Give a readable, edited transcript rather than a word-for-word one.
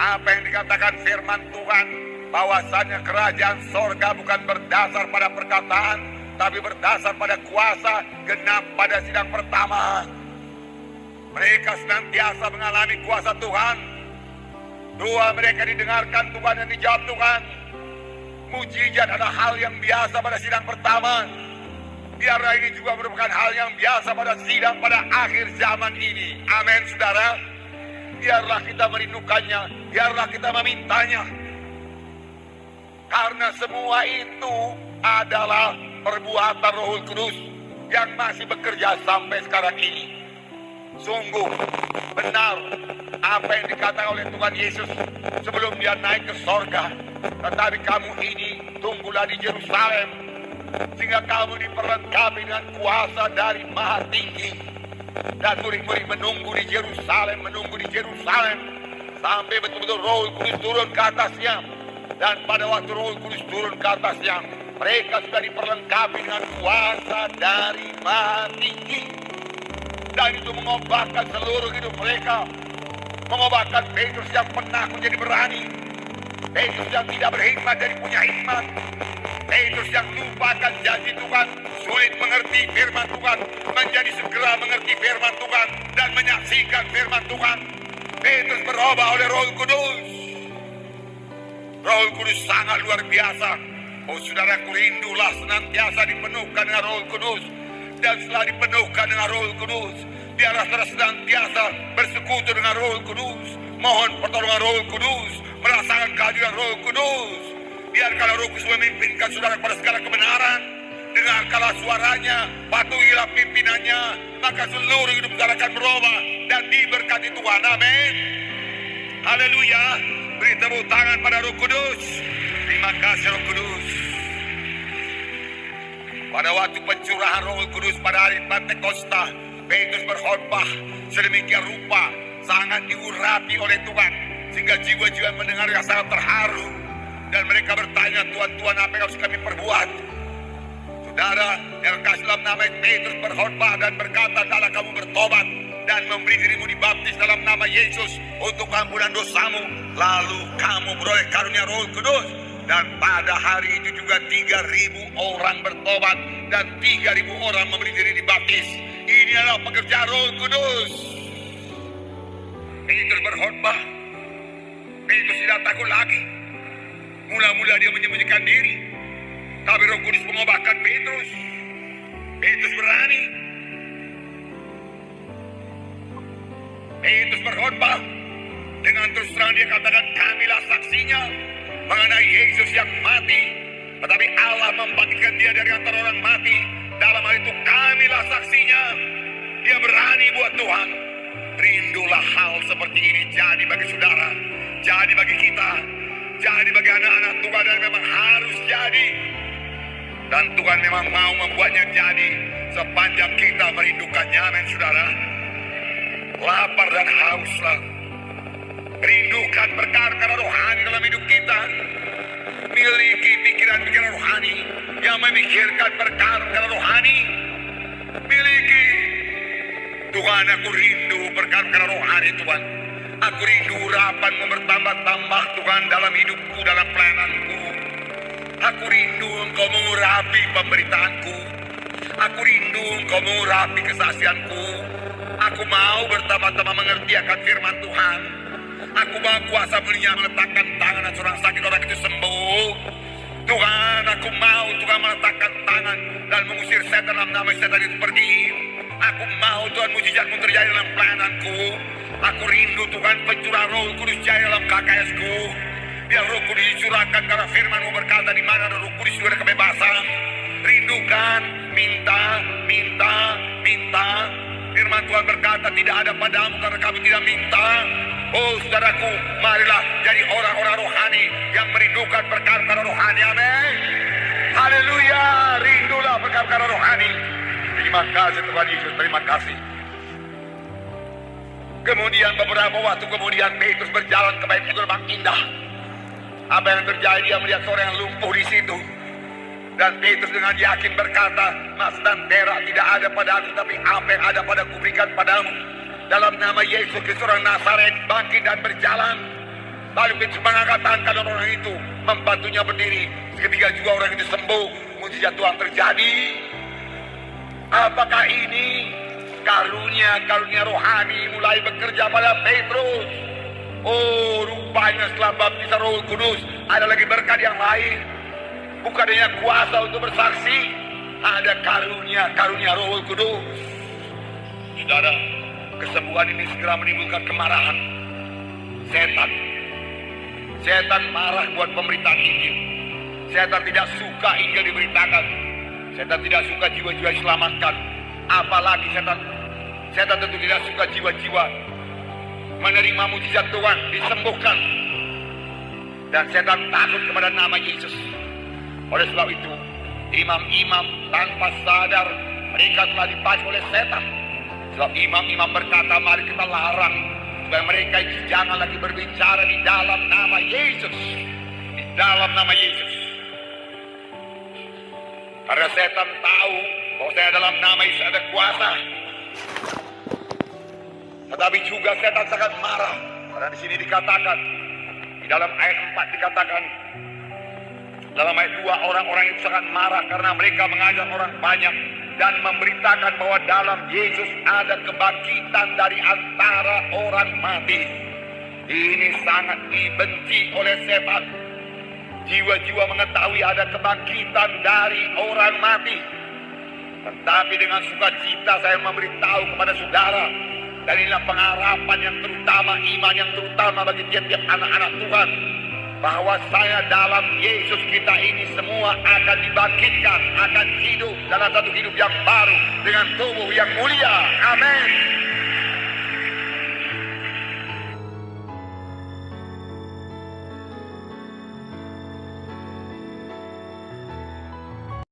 Apa yang dikatakan firman Tuhan, bahwasannya kerajaan sorga bukan berdasar pada perkataan, tapi berdasar pada kuasa, genap pada sidang pertama. Mereka senantiasa mengalami kuasa Tuhan. Doa mereka didengarkan Tuhan dan dijawab Tuhan. Mujizat adalah hal yang biasa pada sidang pertama. Biarlah ini juga merupakan hal yang biasa pada sidang pada akhir zaman ini. Amin, saudara. Biarlah kita merindukannya, biarlah kita memintanya. Karena semua itu adalah perbuatan Roh Kudus yang masih bekerja sampai sekarang ini. Sungguh benar apa yang dikatakan oleh Tuhan Yesus sebelum dia naik ke sorga. Tetapi kamu ini tunggulah di Yerusalem, sehingga kamu diperlengkapi dengan kuasa dari Maha Tinggi. Dan murid-murid menunggu di Yerusalem, sampai betul-betul Roh Kudus turun ke atasnya. Dan pada waktu Roh Kudus turun ke atasnya, mereka sudah diperlengkapi dengan kuasa dari Maha Tinggi. Dan itu mengobarkan seluruh hidup mereka. Mengobarkan Petrus yang penakut jadi berani. Petrus yang tidak berhikmat jadi punya hikmat. Petrus yang lupakan janji Tuhan, sulit mengerti firman Tuhan, menjadi segera mengerti firman Tuhan dan menyaksikan firman Tuhan. Petrus berubah oleh Roh Kudus. Roh Kudus sangat luar biasa. Oh saudaraku, rindulah senantiasa dipenuhkan dengan Roh Kudus. Dan setelah dipenuhkan dengan Roh Kudus, biarlah saudara senantiasa bersekutu dengan Roh Kudus. Mohon pertolongan Roh Kudus, merasakan kehadiran Roh Kudus. Biarkanlah Roh Kudus memimpinkan saudara pada segala kebenaran. Dengarkanlah suaranya, patuhilah pimpinannya, maka seluruh hidup saudara akan berubah dan diberkati Tuhan. Amin. Haleluya. Beri tepuk tangan pada Roh Kudus. Terima kasih Roh Kudus. Pada waktu pencurahan Roh Kudus pada hari Pentakosta, Petrus berkhotbah sedemikian rupa, sangat diurapi oleh Tuhan, sehingga jiwa-jiwa mendengarnya sangat terharu. Dan mereka bertanya, Tuhan, apa yang harus kami perbuat? Saudara, yang kasih dalam nama Petrus berkhotbah dan berkata, hendaklah kamu bertobat dan memberi dirimu dibaptis dalam nama Yesus untuk ampunan dosamu, lalu kamu beroleh karunia Roh Kudus. Dan pada hari itu juga 3.000 orang bertobat dan 3.000 orang memberi diri dibaptis. Ini adalah pekerjaan Roh Kudus. Petrus berkhotbah. Petrus tidak takut lagi. Mula-mula dia menyembunyikan diri, tapi Roh Kudus mengubahkan Petrus. Petrus berani. Petrus berkhotbah. Dengan terus terang dia katakan, kamilah saksinya mengenai Yesus yang mati, tetapi Allah membangkitkan dia dari antara orang mati. Dalam hal itu kamilah saksinya. Dia berani buat Tuhan. Rindulah hal seperti ini jadi bagi saudara, jadi bagi kita, jadi bagi anak-anak Tuhan, dan memang harus jadi. Dan Tuhan memang mau membuatnya jadi sepanjang kita merindukannya. Amin saudara. Lapar dan hauslah, rindukan perkara-perkara rohani dalam hidup kita. Miliki pikiran-pikiran rohani yang memikirkan perkara-perkara rohani. Miliki. Tuhan, aku rindu perkara-perkara rohani Tuhan. Aku rindu urapanmu bertambah-tambah Tuhan dalam hidupku, dalam pelayananku. Aku rindu Engkau mengurapi pemberitaanku. Aku rindu Engkau mengurapi kesaksianku. Aku mau bertambah-tambah mengerti akan firman Tuhan. Aku mau kuasa belinya meletakkan tangan dan seorang sakit orang itu sembuh. Tuhan, aku mau Tuhan meletakkan tangan dan mengusir setan dalam nama setan itu pergi. Aku mau Tuhan mujizatmu terjadi dalam pelayananku. Aku rindu Tuhan pencurahan Roh Kudus jaya dalam KKS-ku. Biar Roh Kudus dicurahkan karena firman-Mu berkata di mana ada Roh Kudus juga ada kebebasan. Rindukan, minta. Firman Tuhan berkata tidak ada padamu karena kami tidak minta. Oh saudaraku, marilah jadi orang-orang rohani yang merindukan perkara-perkara rohani. Amin. Haleluya, rindulah perkara-perkara rohani. Terima kasih Tuhan Yesus, terima kasih. Kemudian beberapa waktu kemudian Petrus berjalan ke bait gerbang indah. Apa yang terjadi? Dia melihat seorang yang lumpuh di situ. Dan Petrus dengan yakin berkata, emas dan perak tidak ada padaku, tapi apa yang ada padaku berikan padamu. Dalam nama Yesus Kristus orang Nazaret, bangkit dan berjalan. Lalu mengangkat tangan kanan orang itu, membantunya berdiri. Seketika juga orang itu sembuh. Mujizat Tuhan terjadi. Apakah ini karunia rohani mulai bekerja pada Petrus? Oh, rupanya setelah baptisan Roh Kudus ada lagi berkat yang lain. Bukan hanya kuasa untuk bersaksi, ada karunia Roh Kudus. Saudara, kesembuhan ini segera menimbulkan kemarahan setan marah buat pemberitaan Injil. Setan tidak suka Injil diberitakan. Setan tidak suka jiwa-jiwa diselamatkan. Apalagi setan tentu tidak suka jiwa-jiwa menerima mujizat Tuhan, disembuhkan. Dan setan takut kepada nama Yesus. Oleh sebab itu, imam-imam tanpa sadar mereka telah dipacu oleh setan. Sebab imam-imam berkata, mari kita larang supaya mereka itu jangan lagi berbicara di dalam nama Yesus. Di dalam nama Yesus. Karena setan tahu bahwa saya dalam nama Yesus ada kuasa. Tetapi juga setan sangat marah. Karena di sini dikatakan, di dalam ayat 4 dikatakan, dalam ayat 2, orang-orang itu sangat marah karena mereka mengajak orang banyak dan memberitakan bahwa dalam Yesus ada kebangkitan dari antara orang mati. Ini sangat dibenci oleh setan. Jiwa-jiwa mengetahui ada kebangkitan dari orang mati. Tetapi dengan sukacita saya memberitahu kepada saudara, dan inilah pengharapan yang terutama, iman yang terutama bagi tiap-tiap anak-anak Tuhan, bahwa saya dalam Yesus kita ini semua akan dibangkitkan, akan hidup dalam satu hidup yang baru dengan tubuh yang mulia. Amin.